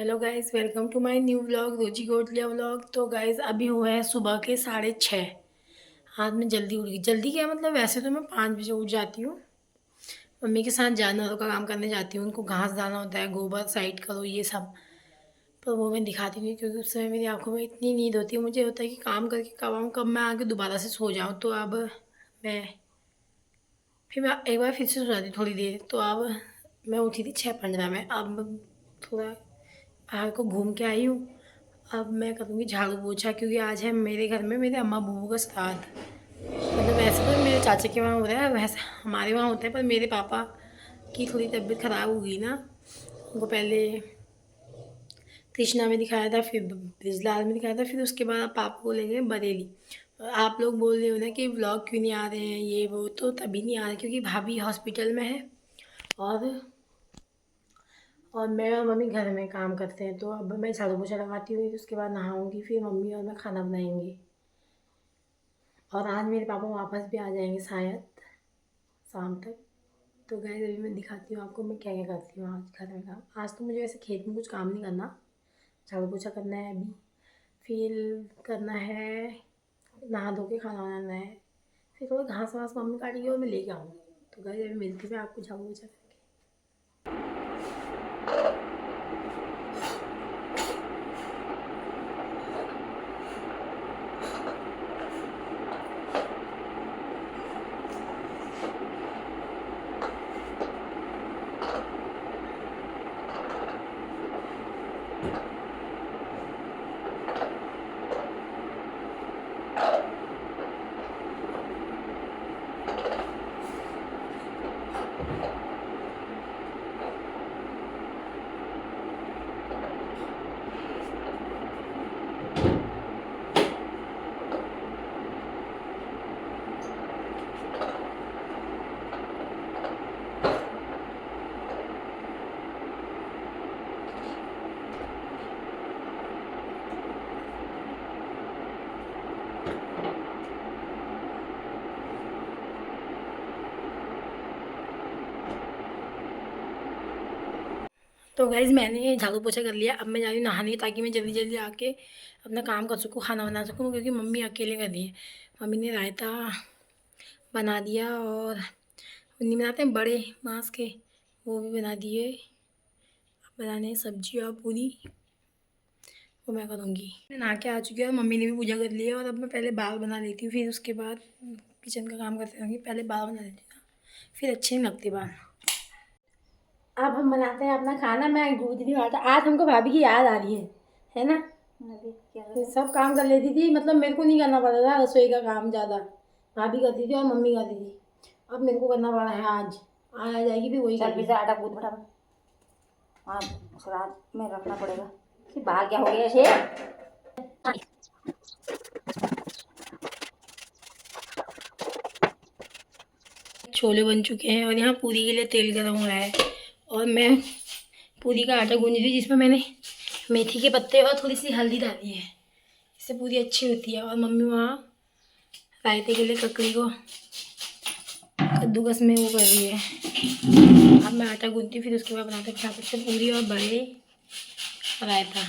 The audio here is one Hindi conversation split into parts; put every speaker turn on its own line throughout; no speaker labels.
Hello guys, welcome to my new vlog Rozy Gotliya vlog. तो गाइस अभी हुए हैं सुबह के 6:30। आज मैं जल्दी उठ गई। जल्दी क्या मतलब, वैसे तो मैं 5 बजे उठ जाती हूँ। मम्मी के साथ जानवरों का काम करने जाती हूँ, उनको घास डालना होता है, गोबर साइड करो, ये सब। पर वो मैं दिखाती नहीं क्योंकि उस समय मेरी आंखों में इतनी नींद होती है। मुझे होता है कि काम करके कब आऊँ, कब मैं आके दोबारा से सो जाऊँ। तो अब मैं मैं एक बार फिर से सो जाती थोड़ी देर। तो अब मैं उठी थी 6:15 में। अब थोड़ा बाहर को घूम के आई हूँ। अब मैं करूँगी झाड़ू पोछा क्योंकि आज है मेरे घर में मेरे अम्मा बुबू का श्राद्ध। मतलब वैसे तो मेरे चाचा के वहाँ हो रहा है, वैसे हमारे वहाँ होता है, पर मेरे पापा की थोड़ी तबीयत ख़राब हो गई ना। उनको पहले कृष्णा में दिखाया था, फिर ब्रिजलाल में दिखाया था, फिर उसके बाद आप पापा को ले गए बरेली। और आप लोग बोल रहे हो ना कि व्लॉग क्यों नहीं आ रहे हैं, ये वो, तो तभी नहीं आ रहे क्योंकि भाभी हॉस्पिटल में है और मैं और मम्मी घर में काम करते हैं। तो अब मैं झाड़ू पोछा लगाती हुई, उसके बाद नहाऊंगी, फिर मम्मी और मैं खाना बनाएंगे। और आज मेरे पापा वापस भी आ जाएंगे शायद शाम तक। तो गाइस अभी मैं दिखाती हूँ आपको मैं क्या क्या करती हूँ आज घर में काम। आज तो मुझे वैसे खेत में कुछ काम नहीं करना, झाड़ू पोछा करना है अभी, फिर करना है नहा धो के खाना बनाना है, फिर थोड़ा घास वास मम्मी काटेगी और मैं लेके आऊँगी। तो गाइस अभी मिलती हूँ आपको झाड़ू पोछा करके। तो गाइज़ मैंने झाड़ू पोछा कर लिया। अब मैं जा रही हूँ नहाने ताकि मैं जल्दी जल्दी आके अपना काम कर सकूँ, खाना बना सकूँ, क्योंकि मम्मी अकेले कर रही है। मम्मी ने रायता बना दिया और उन्हीं बनाते हैं बड़े मांस के, वो भी बना दिए। अब बनाने सब्जी और पूरी, वो मैं करूँगी। मैं नहा के आ चुकी हूँ और मम्मी ने भी पूजा कर ली है। और अब मैं पहले बाल बना लेती हूँ, फिर उसके बाद किचन का काम करते रहूँगी। पहले बाल बना लेती हूँ ना, फिर अच्छे नहीं लगते बाल। अब हम बनाते हैं अपना खाना। मैं दूध नहीं बनाता आज, हमको भाभी की याद आ रही है ना। तो सब काम कर लेती थी, मतलब मेरे को नहीं करना पड़ता था रसोई का काम ज़्यादा, भाभी करती थी और मम्मी करती थी। अब मेरे को करना पड़ा है आज आ जाएगी फिर वही
चल आटा गूंद फटाफट। हाँ सलाद में रखना पड़ेगा कि बाहर क्या हो गया ऐसे।
छोले बन चुके हैं और यहाँ पूरी के लिए तेल गर्म हो रहा है। और मैं पूरी का आटा गूंद दी, जिसमें मैंने मेथी के पत्ते और थोड़ी सी हल्दी डाली है, इससे पूरी अच्छी होती है। और मम्मी वहाँ रायते के लिए ककड़ी को कद्दूकस में वो कर रही है। अब मैं आटा गूंदती हूँ, फिर उसके बाद बनाते हैं फटाफट से पूरी और बड़े रायता।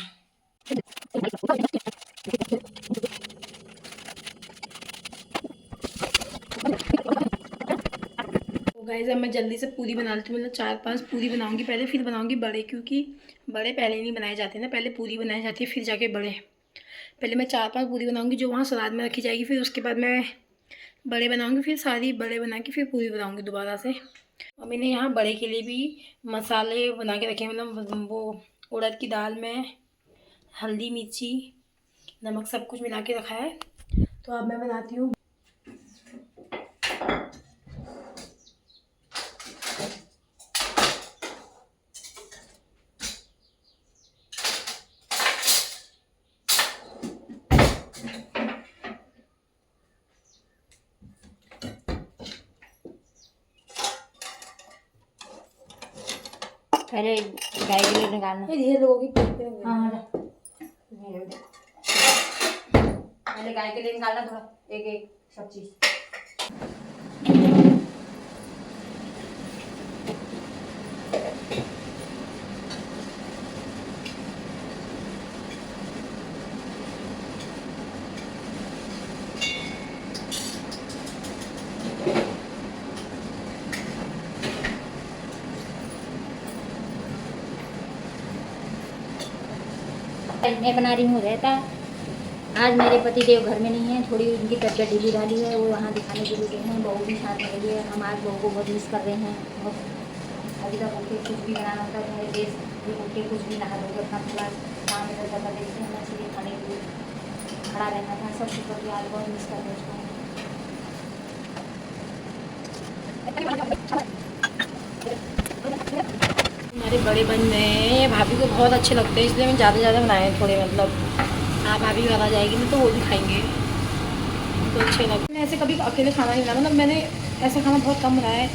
तो गाइस अब मैं जल्दी से पूरी बना लेती हूँ, मतलब 4-5 पूरी बनाऊंगी पहले, फिर बनाऊंगी बड़े, क्योंकि बड़े पहले नहीं बनाए जाते ना, पहले पूरी बनाई जाती है फिर जाके बड़े। पहले मैं 4-5 पूरी बनाऊंगी जो वहाँ सलाद में रखी जाएगी, फिर उसके बाद मैं बड़े बनाऊंगी, फिर सारी बड़े बना के फिर पूरी बनाऊंगी दोबारा से। और मैंने यहाँ बड़े के लिए भी मसाले बना के रखे हैं, मतलब वो उड़द की दाल में हल्दी मिर्ची नमक सब कुछ मिला के रखा है। तो अब मैं बनाती हूँ।
पहले गाय के लिए निकालना।
धीरे लोगों की
हाँ पहले गाय के लिए निकालना थोड़ा, एक एक सब चीज। मैं बना रही हूँ रायता। आज मेरे पति देव घर में नहीं है, थोड़ी उनकी तबीयत ढीली ढाली है, वो वहाँ दिखाने के लिए गए हैं। बहू भी साथ में गई है। हम आज बहू को बहुत मिस कर रहे हैं बहुत। अभी तक उनके कुछ भी बनाना होता है मेरे देश भी उठ के कुछ भी नहा धोकर अपना पूरा काम इधर उधर कर देते हैं। मछली खाने के लिए खड़ा रहता था, सब कुछ करके आज बहुत मिस कर रहे हैं उसको।
हमारे बड़े बन रहे हैं, ये भाभी को बहुत अच्छे लगते हैं, इसलिए मैं ज़्यादा ज़्यादा बनाए हैं थोड़े, मतलब हाँ भाभी घर आ जाएगी ना तो वो भी खाएंगे तो अच्छे लगते। मैं ऐसे कभी अकेले खाना नहीं बनाया, मतलब मैंने ऐसा खाना बहुत कम बनाया है।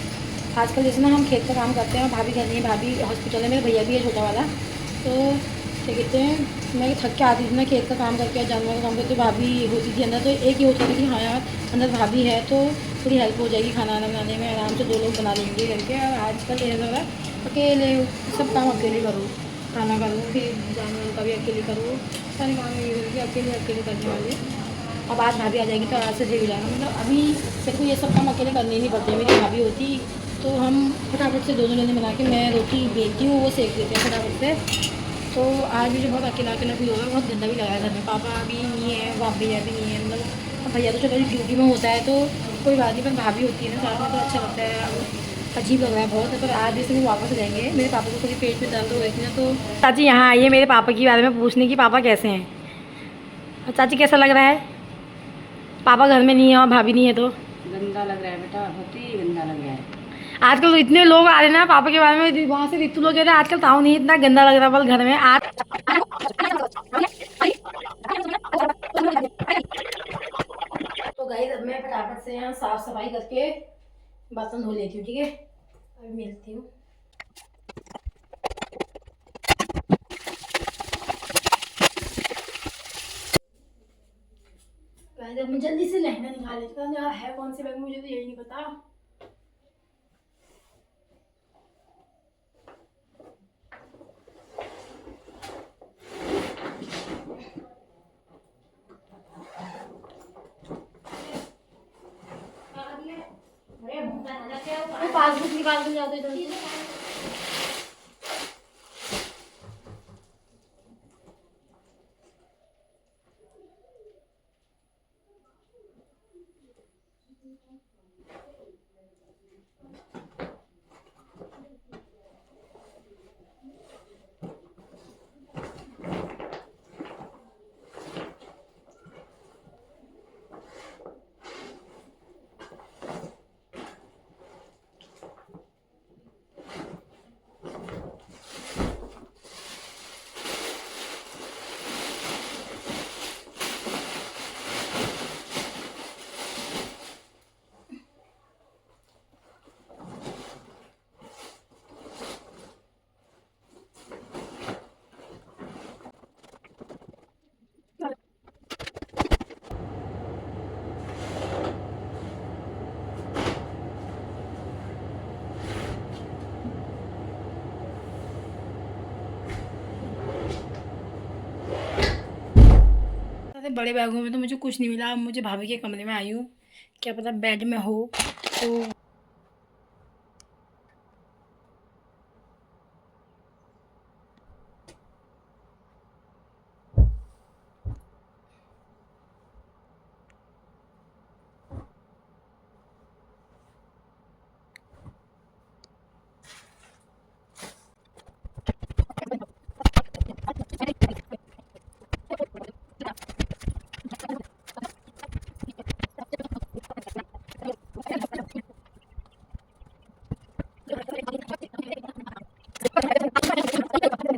आजकल जैसे ना हम खेत का काम करते हैं, भाभी घर नहीं है, भाभी हॉस्पिटल है, मेरा भैया भी है छोटा वाला, तो क्या कहते हैं, मैं थक के आती थी ना खेत का काम करके और जानवर का काम करके, तो भाभी होती थी अंदर, तो एक ही होता था कि हाँ यार अंदर भाभी है तो थोड़ी हेल्प हो जाएगी खाना वाना बनाने में, आराम से 2 लोग बना लेंगे करके। और आजकल ये लग रहा है अकेले सब काम अकेले करो, खाना करो, फिर जानवर का भी अकेले करो, सारे काम ये करके अकेले अकेले करने वाले। अब आज भाभी आ जाएगी तो आज से हो जाएगा, मतलब अभी मेरे को ये सब काम अकेले करने नहीं पड़ते। मेरी भाभी होती तो हम फटाफट से दोनों जने बना के, मैं रोटी बेलती हूँ, वो सेक देते हैं फटाफट से। तो आज मुझे बहुत अकेला अकेला फील हो रहा है, बहुत गंदा भी लगा है घर में। पापा भी नहीं है, बाप भैया भी नहीं है, मतलब भैया तो चलो ड्यूटी में होता है तो कोई बात नहीं, पर भाभी होती है ना साथ में तो अच्छा लगता है। अजीब लग रहा है बहुत, पर आज जैसे वो वापस जाएंगे, मेरे पापा को थोड़ी पेट में दर्द हो गई थी ना, तो चाची यहाँ आई है मेरे पापा के बारे में पूछने की पापा कैसे हैं। और चाची कैसा लग रहा है, पापा घर में नहीं है और भाभी नहीं है तो?
गंदा लग रहा है बेटा, बहुत ही गंदा लग रहा है।
आजकल तो इतने लोग आ रहे हैं ना पापा के बारे में, वहाँ से ऋतु लोग कह रहे हैं आजकल ताऊ नहीं इतना गंदा लग रहा बल घर में आज। तो गाइस अब मैं फटाफट से यहाँ साफ सफाई करके बर्तन धो लेती हूँ, ठीक है, अभी मिलती हूँ। गाइस अब मैं जल्दी से लहंगा निकाल लेती हूँ, यार है कौन से बैग में मुझे तो यही नहीं पता। पासबुक निकाल के जाते इधर से। बड़े बैगों में तो मुझे कुछ नहीं मिला, अब मुझे भाभी के कमरे में आई हूँ, क्या पता बेड में हो तो।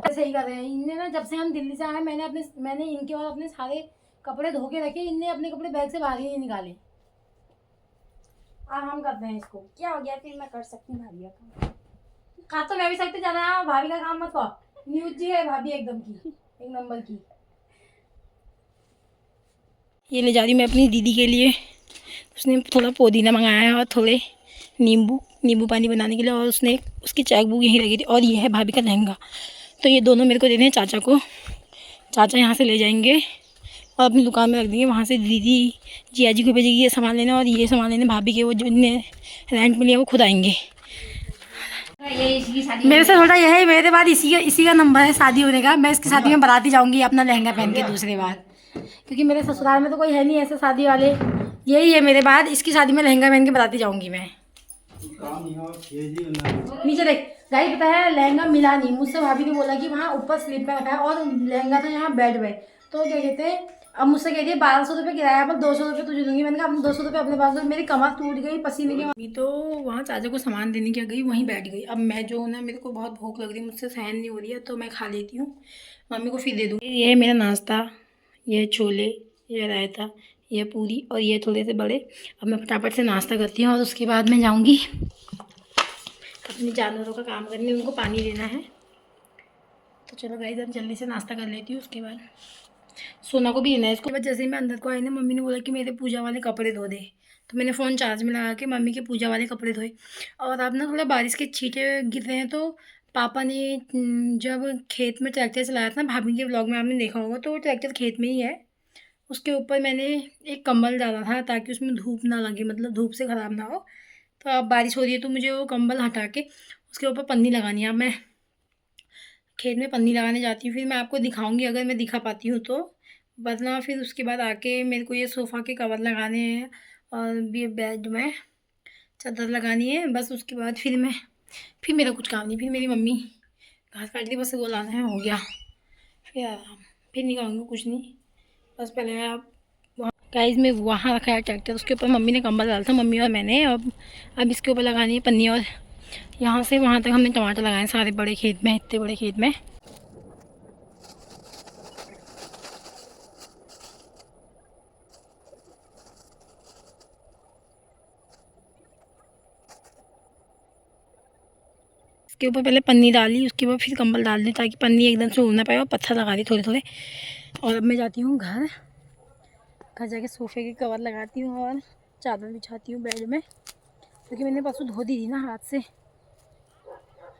सही कर रहे हैं इनने ना, जब से हम दिल्ली से आए मैंने इनके और अपने सारे कपड़े धो के रखे, इनने अपने कपड़े बैग से बाहर ही नहीं निकाले। अब हम करते हैं इसको,
क्या हो गया फिर, मैं कर सकती हूँ भाभी का
खा तो मैं भी सकती, ज्यादा भाभी का काम मत कर। न्यूज जी है भाभी एकदम की, एक नंबर की। ये ले जा रही मैं अपनी दीदी के लिए, उसने थोड़ा पुदीना मंगाया है और थोड़े नींबू पानी बनाने के लिए, और उसने उसकी चेक बुक यहीं लगी थी। और ये है भाभी का लहंगा, तो ये दोनों मेरे को देने हैं चाचा को। चाचा यहाँ से ले जाएंगे और अपनी दुकान में रख देंगे, वहाँ से दीदी जिया जी को भेजेगी ये सामान लेने, और ये सामान लेने भाभी के, वो जो इन्हें रेंट मिले वो खुद आएंगे।
ये इसकी शादी
मेरे से थोड़ा यह है, मेरे बाद इसी का नंबर है शादी होने का। मैं इसकी शादी में बाराती जाऊंगी अपना लहंगा पहन के दूसरी बार, क्योंकि मेरे ससुराल में तो कोई है नहीं ऐसे शादी वाले। यही है मेरे बाद, इसकी शादी में लहंगा पहन के बाराती जाऊंगी मैं। नीचे देख गाइस, पता है लहंगा मिला नहीं मुझसे। भाभी ने बोला कि वहाँ ऊपर स्लीप में रखा है और लहंगा था यहाँ बेड में। तो क्या कहते हैं, अब मुझसे कह दिए 1200 रुपये किराया पर 200 रुपये तुझे दूंगी। मैंने कहा अपने 200 रुपये अपने पास दो। मेरी कमर टूट गई पसीने के। अभी तो वहाँ चाचा को सामान देने के गई, वहीं बैठ गई। अब मैं जो ना, मेरे को बहुत भूख लग रही है, मुझसे सहन नहीं हो रही है, तो मैं खा लेती हूँ, मम्मी को फिर दे दूँगी। ये है मेरा नाश्ता, ये छोले, ये रायता, ये पूरी और ये थोड़े से बड़े। अब मैं फटाफट से नाश्ता करती हूँ और उसके बाद मैं जाऊँगी अपने जानवरों का काम करने, उनको पानी देना है। तो चलो गाइस अब जल्दी से नाश्ता कर लेती हूँ, उसके बाद सोना को भी देना है इसको। बस जैसे ही मैं अंदर को आई ना, मम्मी ने बोला कि मेरे पूजा वाले कपड़े धो दे। तो मैंने फ़ोन चार्ज में लगा के मम्मी के पूजा वाले कपड़े धोए। और अब ना थोड़ा बारिश के छींटे गिर रहे हैं, तो पापा ने जब खेत में ट्रैक्टर चलाया था ना, भाभी के व्लॉग में आपने देखा होगा, तो ट्रैक्टर खेत में ही है। उसके ऊपर मैंने एक कंबल डाला था ताकि उसमें धूप ना लगे, मतलब धूप से ख़राब ना हो। तो अब बारिश हो रही है तो मुझे वो कंबल हटा के उसके ऊपर पन्नी लगानी है। अब मैं खेत में पन्नी लगाने जाती हूँ, फिर मैं आपको दिखाऊंगी अगर मैं दिखा पाती हूँ तो। वरना फिर उसके बाद आके मेरे को ये सोफ़ा के कवर लगाने हैं और ये बेड में चादर लगानी है। बस उसके बाद फिर मेरा कुछ काम नहीं। फिर मेरी मम्मी घास काट ली, बस वो लाना है, हो गया। फिर आराम, फिर नहीं करूँगी कुछ नहीं। बस पहले आप गाइस में वहाँ रखा है ट्रैक्टर, उसके ऊपर मम्मी ने कंबल डाला था, मम्मी और मैंने। अब इसके ऊपर लगानी है पन्नी। और यहाँ से वहाँ तक हमने टमाटर लगाए हैं सारे बड़े खेत में, इतने बड़े खेत में। इसके ऊपर पहले पन्नी डाली, उसके बाद फिर कंबल डाल दी ताकि पन्नी एकदम से उड़ ना पाए, और पत्थर लगा दी थोड़े थोड़े। और अब मैं जाती हूँ घर जाके सोफ़े के कवर लगाती हूँ और चादर बिछाती हूँ बेड में, क्योंकि मैंने परसों धो दी थी ना हाथ से।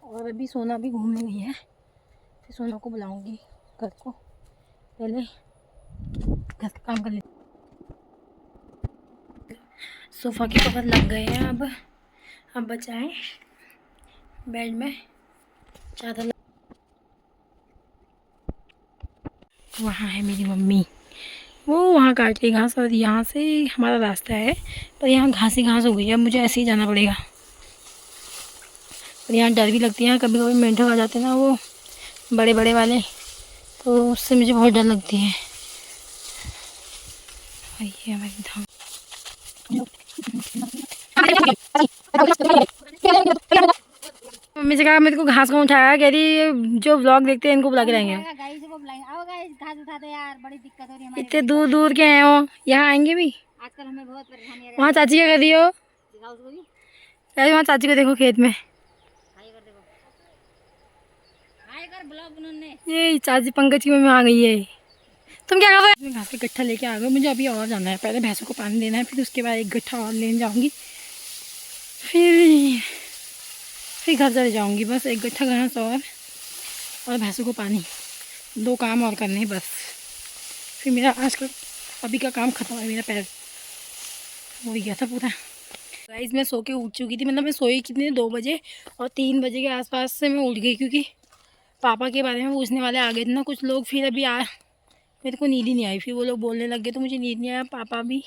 और अभी सोना भी घूमने गई है, फिर सोना को बुलाऊँगी घर को। पहले घर का काम कर लेती। सोफ़ा के कवर लग गए हैं, अब बचा है बेड में चादर। वहाँ है मेरी मम्मी, वो वहाँ काट रही घास, और यहाँ से हमारा रास्ता है, पर यहाँ घास ही घास हो गई है। अब मुझे ऐसे ही जाना पड़ेगा। और यहाँ डर भी लगती है, कभी कभी मेंढक आ जाते हैं ना वो बड़े बड़े वाले, तो उससे मुझे बहुत डर लगती है। ये हमारी धाम। मम्मी से कहा मेरे को घास कौन उठाया, कह रही जो व्लॉग देखते हैं इनको बुला के लाएंगे। इतने दूर दूर के हैं वो, यहाँ आएंगे भी।
आजकल हमें बहुत परेशानी है।
वहाँ चाची क्या कर रही हो? अरे वहाँ चाची को देखो खेत में। ये चाची पंकज की मम्मी आ गई है। तुम क्या कर रहे हो? घास का गट्ठा लेके आ गए, मुझे अभी और जाना है। पहले भैंसों को पानी देना है, फिर उसके बाद एक गट्ठा और लेने जाऊंगी, फिर घर चले जाऊंगी। बस एक गट्ठा घास और भैंसों को पानी, 2 काम और करने हैं बस। फिर मेरा आज का अभी का काम खत्म है। मेरा पैर हो ही गया था पूरा। गाइस मैं सो के उठ चुकी थी, मतलब मैं सोई कितने 2 बजे, और 3 बजे के आसपास से मैं उठ गई, क्योंकि पापा के बारे में पूछने वाले आ गए थे ना कुछ लोग। फिर अभी मेरे को नींद ही नहीं आई, फिर वो लोग बोलने लग गए तो मुझे नींद नहीं आया। पापा भी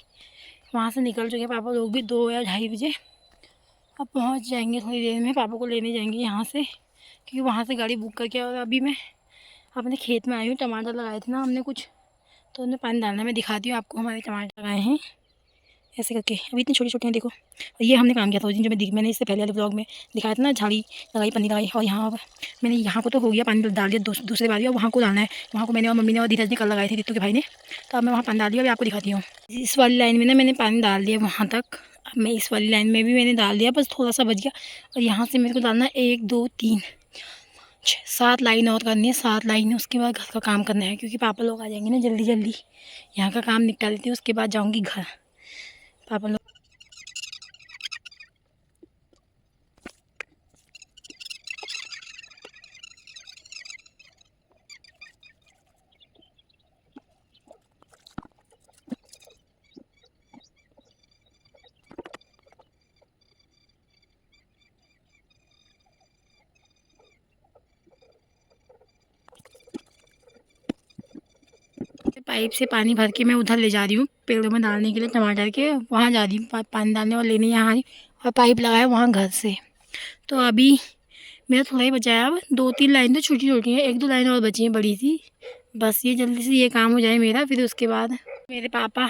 वहाँ से निकल चुके, पापा लोग भी 2 या 2:30 बजे। अब पहुँच जाएंगे थोड़ी देर में, पापा को लेने जाएंगे यहाँ से, क्योंकि वहाँ से गाड़ी बुक करके। और अभी मैं अपने खेत में आई हूँ, टमाटर लगाए थे ना हमने कुछ, तो उन्हें पानी डालना। मैं दिखाती हूँ आपको, हमारे टमाटर लगाए हैं ऐसे करके, अभी इतनी छोटी छोटी हैं देखो। और ये हमने काम किया था उस दिन, जो मैंने इससे पहले वाले ब्लॉग में दिखाया था ना, झाड़ी लगाई, पन्नी लगाई। और यहाँ मैंने यहाँ को तो हो गया, पानी डाल दिया दूसरे बार भी, और वहाँ को डालना है। वहाँ को मैंने और मम्मी ने और धीरज ने कल लगाए थे, दीतू के भाई ने। तो अब मैं वहाँ पानी डाल दिया, अभी आपको दिखाती हूँ। इस वाली लाइन में ना मैंने पानी डाल दिया वहाँ तक। अब मैं इस वाली लाइन में भी मैंने डाल दिया, बस थोड़ा सा बच गया। और यहाँ से मेरे को डालना 1 2 3 6 7 लाइन और करनी है, 7 लाइन। उसके बाद घर का काम करना है, क्योंकि पापा लोग आ जाएंगे ना जल्दी जल्दी। यहाँ का काम निपटा लेती हूँ, उसके बाद जाऊँगी घर। पापा लोग पाइप से पानी भर के मैं उधर ले जा रही हूँ पेड़ों में डालने के लिए, टमाटर के वहाँ जा रही हूँ पानी डालने और लेने यहाँ आई और पाइप लगाया वहाँ घर से। तो अभी मेरा थोड़ा ही बचा है, अब 2-3 लाइन तो छोटी छोटी हैं, 1-2 लाइन और बची हैं बड़ी सी। बस ये जल्दी से ये काम हो जाए मेरा, फिर उसके बाद मेरे पापा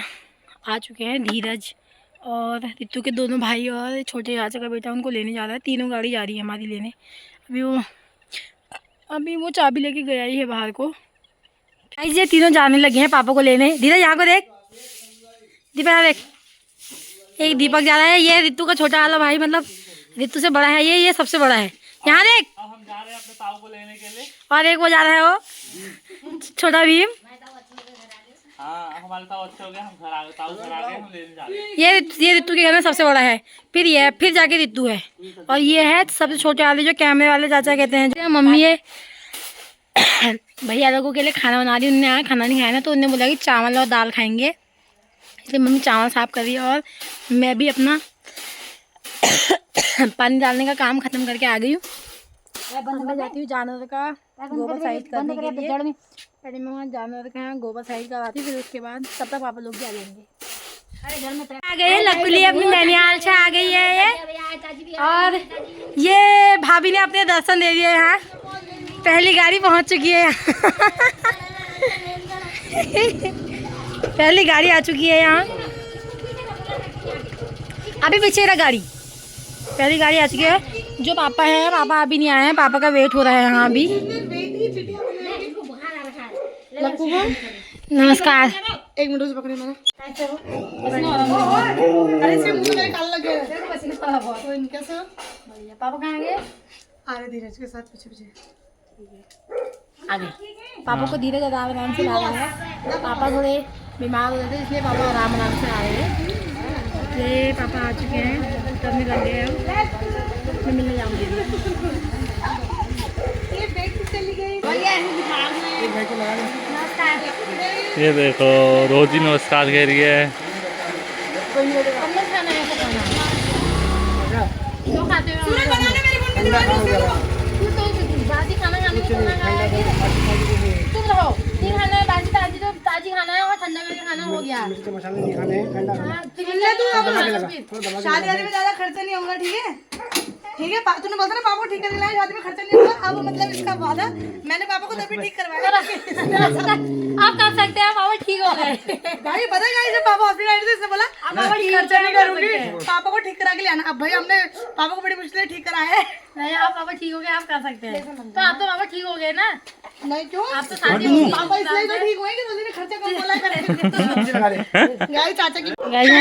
आ चुके हैं, धीरज और रितु के दोनों भाई और छोटे चाचा का बेटा उनको लेने जा रहा है। तीनों गाड़ी जा रही है हमारी लेने। अभी वो चाबी लेके गया ही है बाहर को। ये तीनों जाने लगे हैं पापा को लेने। धीरज यहाँ को देख, दीपक यहाँ देख, एक दीपक जा रहा है, ये रितु का छोटा वाला भाई, मतलब रितु से बड़ा है ये सबसे बड़ा है। यहाँ देख,
अब हम जा रहे हैं अपने ताऊ को लेने के लिए।
और एक वो जा रहा है वो छोटा भीम।
हाँ, हमारे ताऊ अच्छे हो गए, हम घर आ गए, ताऊ घर आ गए, हम लेने जा रहे हैं।
ये रितु के घर में सबसे बड़ा है, फिर ये है, फिर जाके रितु है, और ये है सबसे छोटे वाले जो कैमरे वाले चाचा कहते हैं। जो मम्मी है भैया लोगों के लिए खाना बना रही, उन्होंने यहाँ खाना नहीं खाया ना, तो उन्होंने बोला कि चावल और दाल खाएंगे, इसलिए मम्मी चावल साफ कर रही है। और मैं भी अपना पानी डालने का काम ख़त्म करके आ गई हूँ। मैं जाती हूँ जानवर का गोबर साइड करने के लिए। पहले मैं वहाँ जानवर का गोबर साइड करवाती हूँ, फिर उसके बाद तब तक पापा लोग भी आ जाएंगे। आ गए लकुली अपनी नैनिहाल से आ गई है ये, और ये भाभी ने अपने दर्शन दे दिए। यहाँ पहली गाड़ी पहुँच चुकी है यहाँ पहली गाड़ी आ चुकी है यहाँ, अभी पीछे रहा गाड़ी, पहली गाड़ी आ चुकी है। जो पापा है, पापा अभी नहीं आए हैं, पापा का वेट हो रहा है यहाँ अभी। नमस्कार।
एक मिनट से पकड़े मैंने।
पापा कहाँ गए?
आ रहे धीरज के साथ पीछे पीछे।
आगे पापा को धीरज आराम से ला रहा है। पापा थोड़े बीमार हो रहे थे, इसलिए पापा आराम से आ रहे हैं। ये पापा आ चुके हैं, तब निकल गए हैं, मैं मिलने जाऊँगी।
ये देखो रोजी नमस्कार कह रही है।
क्यों खाते हो? बासी खाना खाने के लिए तुम रहो, नहीं खाना है बासी, ताजी तो ताजी खाना है, और ठंडा में खाना हो गया।
मसाले नहीं खाने हैं, ठंडा खाना है। शादी वादी में ज्यादा खर्चा नहीं होगा, ठीक है? ठीक है, तूने बोला ना पापा को ठीक कर दिलाया, शादी में खर्चा नहीं होगा। अब मतलब इसका वादा, मैंने पापा को तभी ठीक करवाया।
आप कर सकते हैं, पापा ठीक हो गए।
भाई पता है जब पापा हॉस्पिटल आए थे, इसने बोला
पापा ठीक
खर्चा नहीं करूंगी,
करूंगी,
पापा को ठीक करा के ले आना। अब भाई हमने पापा को बड़ी मुश्किल से ठीक कराया है।
नहीं, आप पापा ठीक हो गए, आप कर सकते हैं। तो आप तो पापा ठीक हो गए ना?
नहीं क्यों?
आप तो शादी हो गई।
पापा इसलिए तो ठीक हुए कि रोजी ने खर्चा कम बोला करे। गाइस चाचा की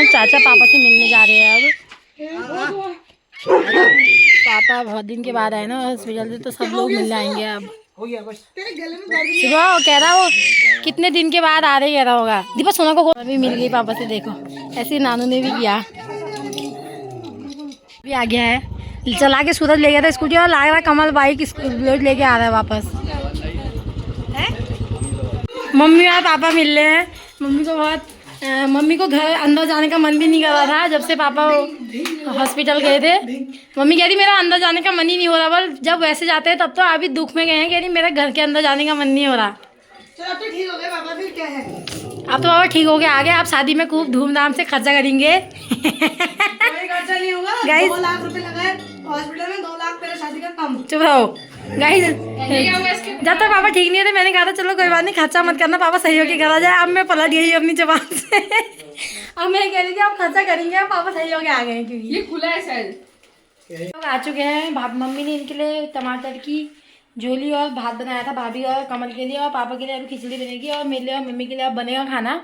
चाचा पापा से मिलने जा रहे हैं अब। पापा बहुत दिन के बाद आए ना हॉस्पिटल से, तो सब लोग मिलने आएंगे अब।
हो गया बस। तेरे गले में दर्द
सुबह वो कह रहा वो कितने दिन के बाद आ रहे कह रहा होगा। दीपक सोना को अभी मिल गई पापा से, देखो ऐसे ही नानू ने भी किया। भी आ गया है, चला के सूरज ले गया था स्कूटी, और लग रहा है कमल बाइक बुलेट लेके आ रहा है वापस। मम्मी और पापा मिल रहे हैं। मम्मी को घर अंदर जाने का मन भी नहीं कर रहा था जब से पापा हॉस्पिटल गए थे। मम्मी कह रही मेरा अंदर जाने का मन ही नहीं हो रहा, बल जब वैसे जाते हैं तब तो अभी दुख में गए हैं, कह रही मेरा घर के अंदर जाने का मन नहीं हो रहा।
चलो अब तो ठीक हो गए पापा, फिर क्या है?
अब तो पापा ठीक हो गए, आ गए। आप शादी में खूब धूमधाम से खर्चा करेंगे।
कोई खर्चा नहीं होगा।
Guys-
2 लाख रुपए लगाए हॉस्पिटल में, 2 लाख मेरा शादी का कम।
चुप रहो गाइस, जब तक पापा ठीक नहीं थे मैंने कहा था चलो कोई बात नहीं, खर्चा मत करना, पापा सही होके करा जाए। अब मैं पलट गई अपनी जबान से। अब मैं कह रही थी आप खर्चा करेंगे, अब पापा सही होके आ गए हैं, क्योंकि ये खुला है शायद। लोग आ चुके हैं। मम्मी ने इनके लिए टमाटर की झोली और भात बनाया था, भाभी और कमल के लिए, और पापा के लिए अभी खिचड़ी बनेगी, और मेरे लिए और मम्मी के लिए अब बनेगा खाना।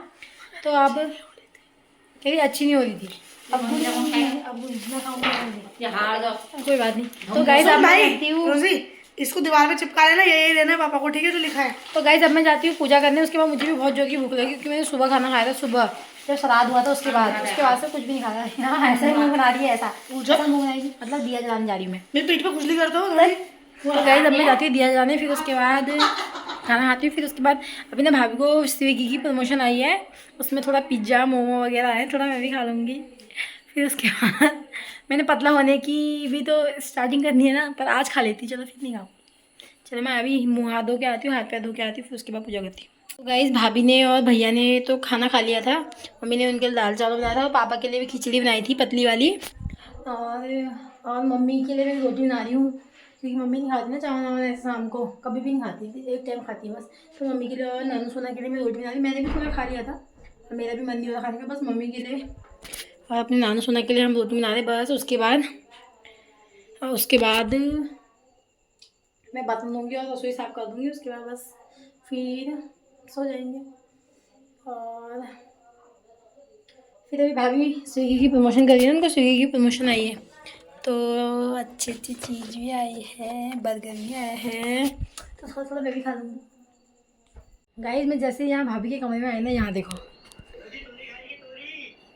तो अब कह रही अच्छी नहीं हो रही थी, अब कोई बात नहीं। तो गाइस अब मैं जाती हूँ,
रोजी इसको दीवार पे चिपका लेना, यही देना है पापा को, ठीक है? जो लिखा है।
तो गाइस अब मैं जाती हूँ पूजा करने। उसके बाद मुझे भी बहुत जोर की भूख लगी, क्योंकि मैंने सुबह खाना खाया था, सुबह जब श्राद्ध हुआ था उसके बाद से कुछ भी नहीं खाया। यहाँ ऐसा ही मुँह बना रही है, ऐसा मुँह बनाएगी, मतलब दिया जलाने जा रही हूँ मैं।
मेरे पेट पे खुजली करता हूँ थोड़ी।
तो गाइस अब मैं जाती हूँ दिया जलाने, फिर उसके बाद खाना खाती हूँ। फिर उसके बाद अभी ना भाभी को स्विगी की प्रमोशन आई है, उसमें थोड़ा पिज्ज़ा मोमो वगैरह है, थोड़ा मैं भी खा लूँगी। फिर उसके बाद मैंने पतला होने की भी तो स्टार्टिंग करनी है ना, पर आज खा लेती, चलो फिर नहीं खाऊँ। चलो मैं अभी मुँह हाथ धो के आती हूँ, हाथ पैर धो के आती हूँ, फिर उसके बाद पूजा करती हूँ। तो गाइस भाभी ने और भैया ने तो खाना खा लिया था। मम्मी ने उनके लिए दाल चावल बनाया था और पापा के लिए भी खिचड़ी बनाई थी पतली वाली। और मम्मी के लिए मैं रोटी बना रही हूँ क्योंकि मम्मी नहीं खाती ना चावल वावल ऐसे शाम को, कभी भी नहीं खाती थी, एक टाइम खाती है बस। तो मम्मी के लिए और नानू सोना के लिए मैं रोटी बना रही। मैंने भी थोड़ा खा लिया था और मेरा भी मन नहीं हो रहा खाने का, बस मम्मी के लिए और अपने नानू सोना के लिए हम रोटी बना रहे बस। उसके बाद मैं बर्तन दूँगी और रसोई साफ़ कर दूँगी। उसके बाद बस फिर सो जाएंगे। और फिर अभी भाभी स्विगी की प्रमोशन कर रही है, उनको स्विगी की प्रमोशन आई है तो अच्छी अच्छी चीज़ भी आई है, बर्गर भी आया है, तो थोड़ा थोड़ा मैं भी खा लूँगी। गाइस मैं जैसे यहाँ भाभी के कमरे में आई ना, यहाँ देखो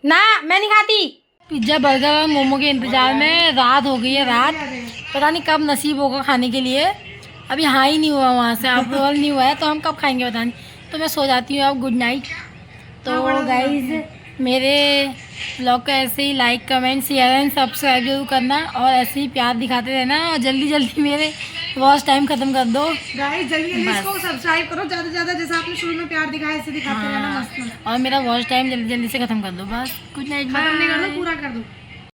ना, मैं नहीं खाती। पिज्ज़ा बर्गर और मोमो के इंतज़ार में रात हो गई है, रात पता नहीं कब नसीब होगा खाने के लिए। अभी हाँ ही नहीं हुआ वहाँ से, अप्रूवल नहीं हुआ है तो हम कब खाएंगे पता नहीं। तो मैं सो जाती हूँ अब, गुड नाइट। तो गाइज मेरे ब्लॉग को ऐसे ही like comment share and subscribe जरूर करना और ऐसे ही प्यार दिखाते रहना और जल्दी जल्दी मेरे वॉच टाइम ख़त्म कर दो
गाइस। जल्दी जल्दी इसको सब्सक्राइब करो ज़्यादा से ज़्यादा, जैसे आपने शुरू में प्यार दिखाया ऐसे दिखाते रहना मस्त।
और मेरा वॉच टाइम जल्दी जल्दी से ख़त्म कर दो बस। गुड नाइट,
खत्म नहीं कर दो, पूरा कर दो।